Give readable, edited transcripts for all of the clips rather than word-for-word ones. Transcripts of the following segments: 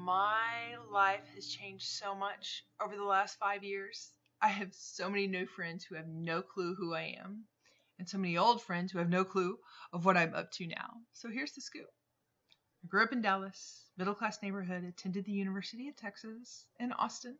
My life has changed so much over the last 5 years. I have so many new friends who have no clue who I am, and so many old friends who have no clue of what I'm up to now. So here's the scoop. I grew up in Dallas, middle class neighborhood, attended the University of Texas in Austin.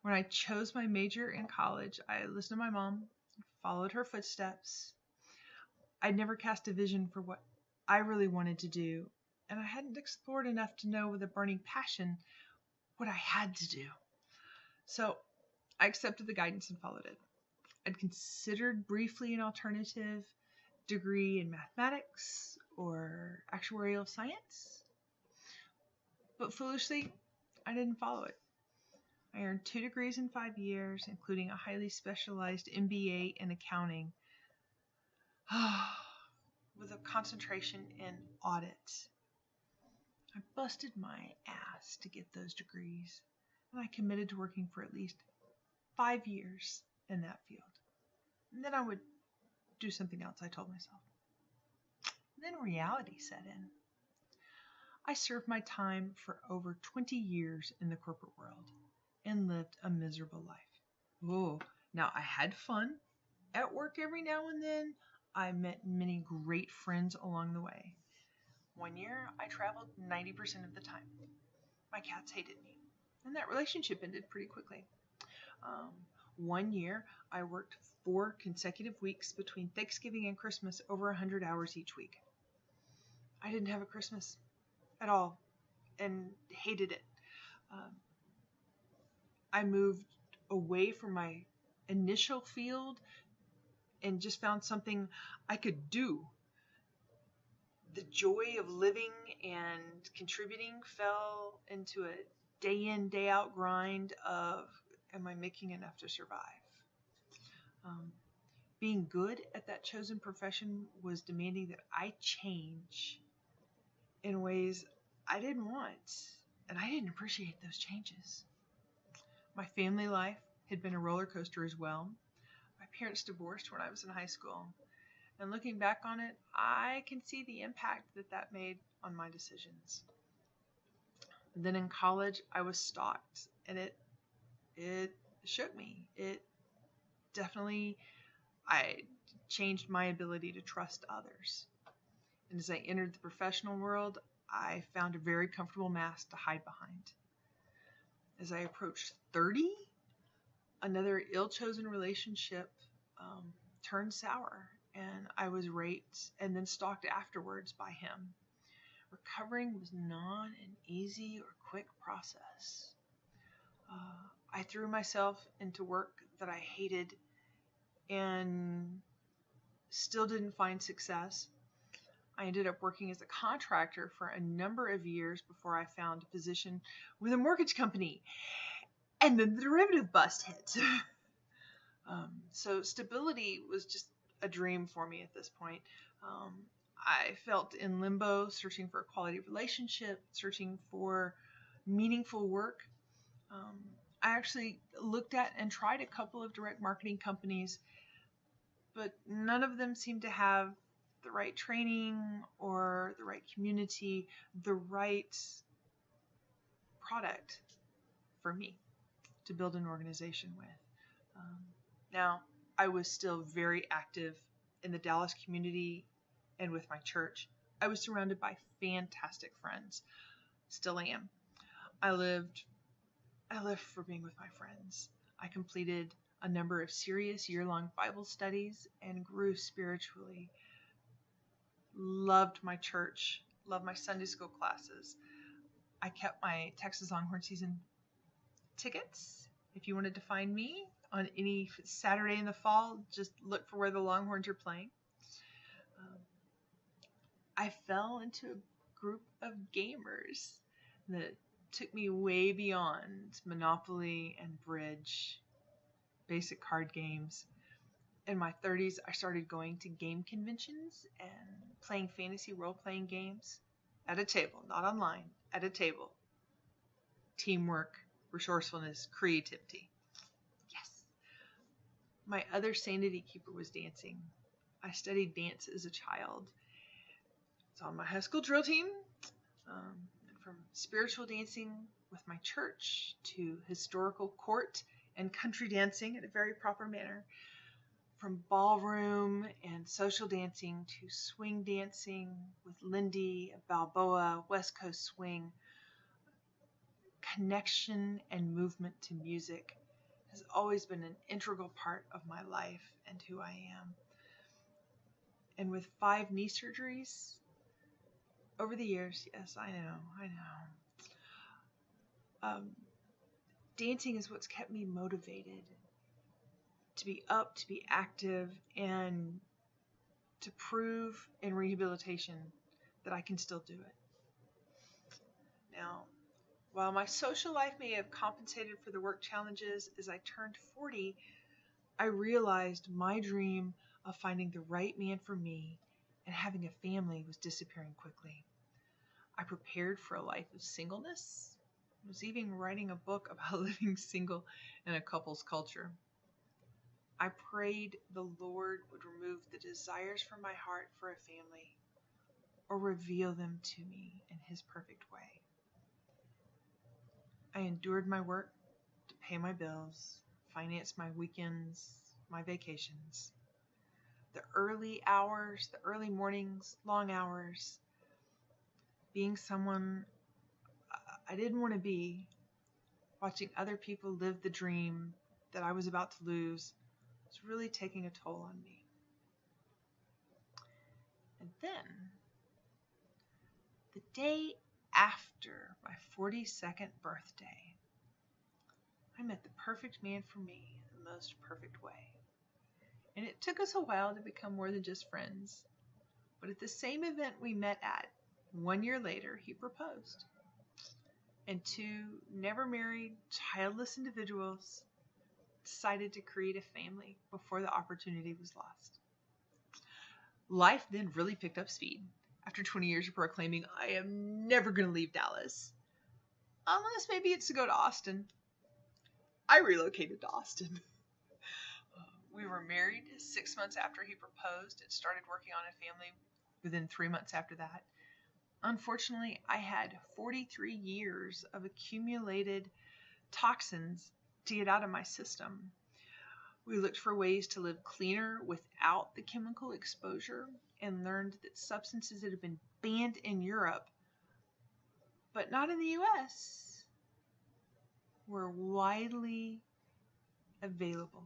When I chose my major in college, I listened to my mom, followed her footsteps. I'd never cast a vision for what I really wanted to do, and I hadn't explored enough to know with a burning passion what I had to do. So I accepted the guidance and followed it. I'd considered briefly an alternative degree in mathematics or actuarial science, but foolishly, I didn't follow it. I earned 2 degrees in 5 years, including a highly specialized MBA in accounting, with a concentration in audit. I busted my ass to get those degrees, and I committed to working for at least 5 years in that field. And then I would do something else, I told myself. Then reality set in. I served my time for over 20 years in the corporate world and lived a miserable life. Oh, now I had fun at work every now and then. I met many great friends along the way. One year, I traveled 90% of the time. My cats hated me, and that relationship ended pretty quickly. One year, I worked 4 consecutive weeks between Thanksgiving and Christmas, over 100 hours each week. I didn't have a Christmas at all and hated it. I moved away from my initial field and just found something I could do. The joy of living and contributing fell into a day in, day out grind of, am I making enough to survive? Being good at that chosen profession was demanding that I change in ways I didn't want, and I didn't appreciate those changes. My family life had been a roller coaster as well. My parents divorced when I was in high school. And looking back on it, I can see the impact that made on my decisions. Then in college, I was stalked, and it shook me. It definitely, I changed my ability to trust others. And as I entered the professional world, I found a very comfortable mask to hide behind. As I approached 30, another ill-chosen relationship turned sour, and I was raped and then stalked afterwards by him. Recovering was not an easy or quick process. I threw myself into work that I hated and still didn't find success. I ended up working as a contractor for a number of years before I found a position with a mortgage company. And then the derivative bust hit. So stability was just a dream for me at this point. I felt in limbo, searching for a quality relationship, searching for meaningful work. I actually looked at and tried a couple of direct marketing companies, but none of them seemed to have the right training or the right community, the right product for me to build an organization with. Now, I was still very active in the Dallas community and with my church. I was surrounded by fantastic friends. Still am. I lived for being with my friends. I completed a number of serious year-long Bible studies and grew spiritually. Loved my church, loved my Sunday school classes. I kept my Texas Longhorn season tickets. If you wanted to find me on any Saturday in the fall, just look for where the Longhorns are playing. I fell into a group of gamers that took me way beyond Monopoly and Bridge, basic card games. In my 30s, I started going to game conventions and playing fantasy role-playing games at a table, not online, at a table. Teamwork, resourcefulness, creativity. Yes. My other sanity keeper was dancing. I studied dance as a child. I was on my high school drill team. from spiritual dancing with my church to historical court and country dancing in a very proper manner, from ballroom and social dancing to swing dancing with Lindy, Balboa, West Coast swing. Connection and movement to music has always been an integral part of my life and who I am. And with 5 knee surgeries over the years, yes, I know. Dancing is what's kept me motivated to be up, to be active, and to prove in rehabilitation that I can still do it. Now, while my social life may have compensated for the work challenges, as I turned 40, I realized my dream of finding the right man for me and having a family was disappearing quickly. I prepared for a life of singleness. I was even writing a book about living single in a couple's culture. I prayed the Lord would remove the desires from my heart for a family or reveal them to me in His perfect way. I endured my work to pay my bills, finance my weekends, my vacations. The early hours, the early mornings, long hours, being someone I didn't want to be, watching other people live the dream that I was about to lose, was really taking a toll on me. And then, the day after my 42nd birthday, I met the perfect man for me in the most perfect way. And it took us a while to become more than just friends. But at the same event we met at, 1 year later, he proposed. And 2 never married, childless individuals decided to create a family before the opportunity was lost. Life then really picked up speed after 20 years of proclaiming, I am never going to leave Dallas. Unless maybe it's to go to Austin. I relocated to Austin. We were married 6 months after he proposed and started working on a family within 3 months after that. Unfortunately, I had 43 years of accumulated toxins to get out of my system. We looked for ways to live cleaner without the chemical exposure and learned that substances that have been banned in Europe, but not in the US, were widely available.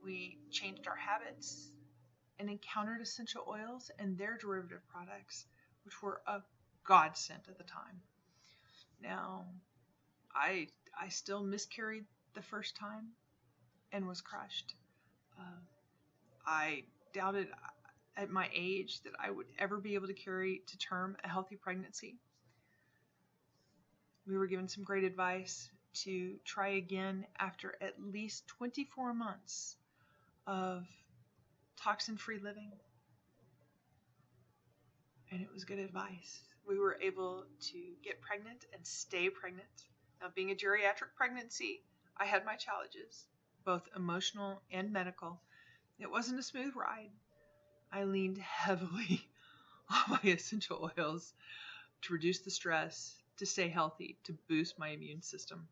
We changed our habits and encountered essential oils and their derivative products, which were a godsend at the time. Now, I still miscarried the first time and was crushed. I doubted at my age that I would ever be able to carry to term a healthy pregnancy. We were given some great advice to try again after at least 24 months of toxin-free living. And it was good advice. We were able to get pregnant and stay pregnant. Now, being a geriatric pregnancy, I had my challenges, both emotional and medical. It wasn't a smooth ride. I leaned heavily on my essential oils to reduce the stress, to stay healthy, to boost my immune system.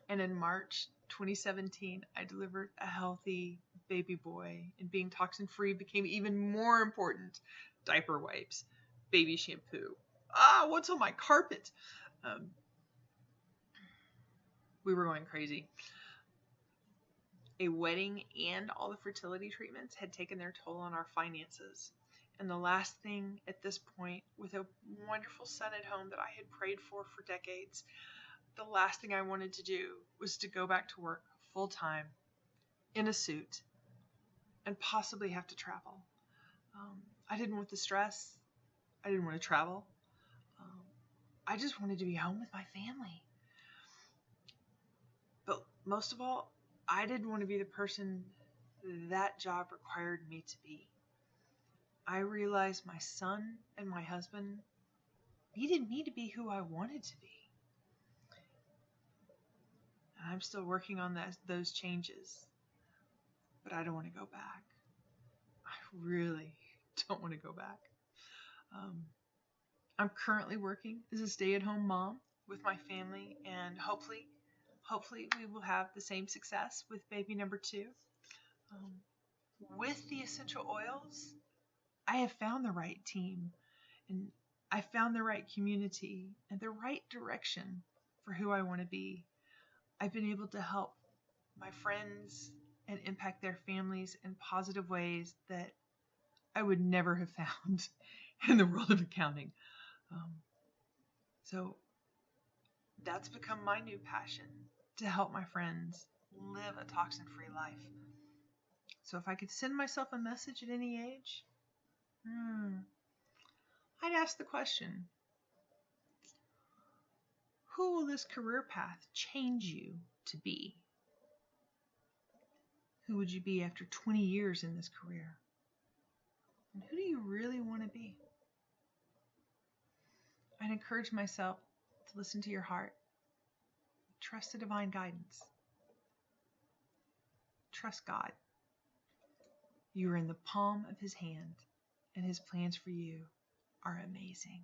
And in March 2017, I delivered a healthy baby boy, and being toxin-free became even more important. Diaper wipes, baby shampoo. What's on my carpet? We were going crazy. A wedding and all the fertility treatments had taken their toll on our finances. And the last thing at this point, with a wonderful son at home that I had prayed for decades, the last thing I wanted to do was to go back to work full time in a suit and possibly have to travel. I didn't want the stress. I didn't want to travel. I just wanted to be home with my family. But most of all, I didn't want to be the person that job required me to be. I realized my son and my husband needed me to be who I wanted to be. And I'm still working on those changes. But I don't want to go back. I really don't want to go back. I'm currently working as a stay-at-home mom with my family, and hopefully we will have the same success with baby number 2. Um, with the essential oils, I have found the right team, and I found the right community and the right direction for who I want to be. I've been able to help my friends and impact their families in positive ways that I would never have found in the world of accounting. So that's become my new passion, to help my friends live a toxin-free life. So if I could send myself a message at any age, I'd ask the question, who will this career path change you to be? Who would you be after 20 years in this career? And who do you really want to be? I'd encourage myself to listen to your heart. Trust the divine guidance. Trust God. You are in the palm of His hand, and His plans for you are amazing.